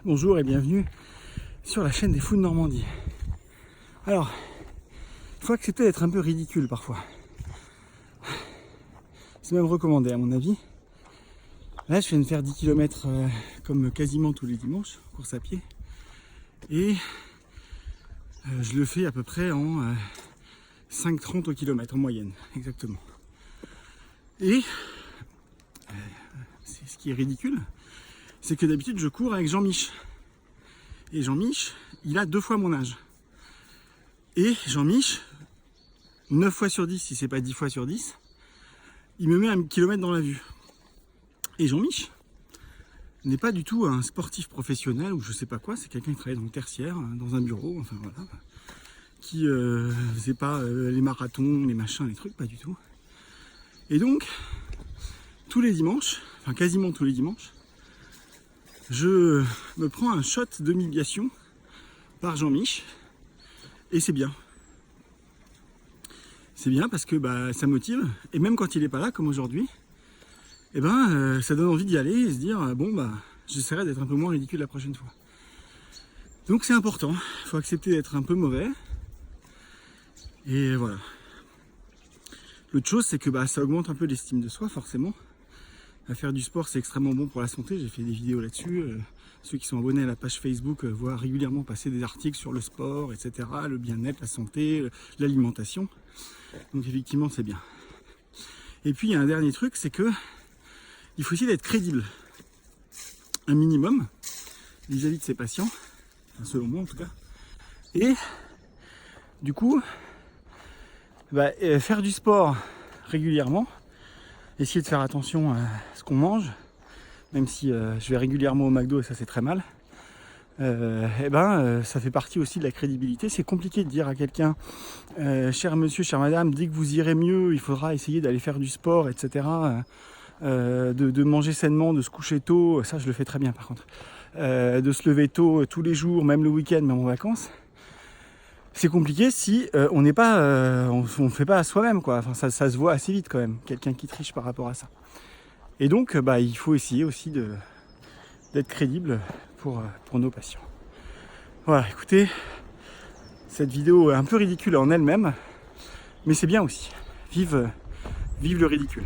Bonjour et bienvenue sur la chaîne des fous de Normandie. Alors, il faut accepter d'être un peu ridicule parfois. C'est même recommandé à mon avis. Là, je viens de faire 10 km comme quasiment tous les dimanches, course à pied. Et je le fais à peu près en 5,30 au kilomètre en moyenne, exactement. Et c'est ce qui est ridicule, c'est que d'habitude je cours avec Jean-Mich. Et Jean-Mich, il a 2 fois mon âge. Et Jean-Mich, 9 fois sur 10, si c'est pas 10 fois sur 10, il me met 1 kilomètre dans la vue. Et Jean-Mich n'est pas du tout un sportif professionnel ou je sais pas quoi, c'est quelqu'un qui travaille dans le tertiaire, dans un bureau, enfin voilà, qui faisait pas les marathons, les machins, les trucs, pas du tout. Et donc, tous les dimanches, enfin quasiment tous les dimanches, je me prends un shot de humiliation par Jean-Mich et c'est bien. C'est bien parce que ça motive et même quand il est pas là comme aujourd'hui, ça donne envie d'y aller et se dire j'essaierai d'être un peu moins ridicule la prochaine fois. Donc c'est important, il faut accepter d'être un peu mauvais et voilà. L'autre chose c'est que ça augmente un peu l'estime de soi forcément. Faire du sport c'est extrêmement bon pour la santé, j'ai fait des vidéos là-dessus. Ceux qui sont abonnés à la page Facebook voient régulièrement passer des articles sur le sport, etc. Le bien-être, la santé, l'alimentation. Donc effectivement c'est bien. Et puis il y a un dernier truc, c'est que il faut essayer d'être crédible. Un minimum vis-à-vis de ses patients, selon moi en tout cas. Et du coup, faire du sport régulièrement, essayer de faire attention à ce qu'on mange, même si je vais régulièrement au McDo et ça c'est très mal, ça fait partie aussi de la crédibilité. C'est compliqué de dire à quelqu'un cher monsieur, chère madame, dès que vous irez mieux, il faudra essayer d'aller faire du sport, etc. De manger sainement, de se coucher tôt, ça je le fais très bien par contre, de se lever tôt tous les jours, même le week-end, même en vacances. C'est compliqué si on n'est pas, on ne fait pas à soi-même quoi. Enfin, ça se voit assez vite quand même, quelqu'un qui triche par rapport à ça. Et donc il faut essayer aussi d'être crédible pour nos patients. Voilà, écoutez, cette vidéo est un peu ridicule en elle-même, mais c'est bien aussi. Vive le ridicule.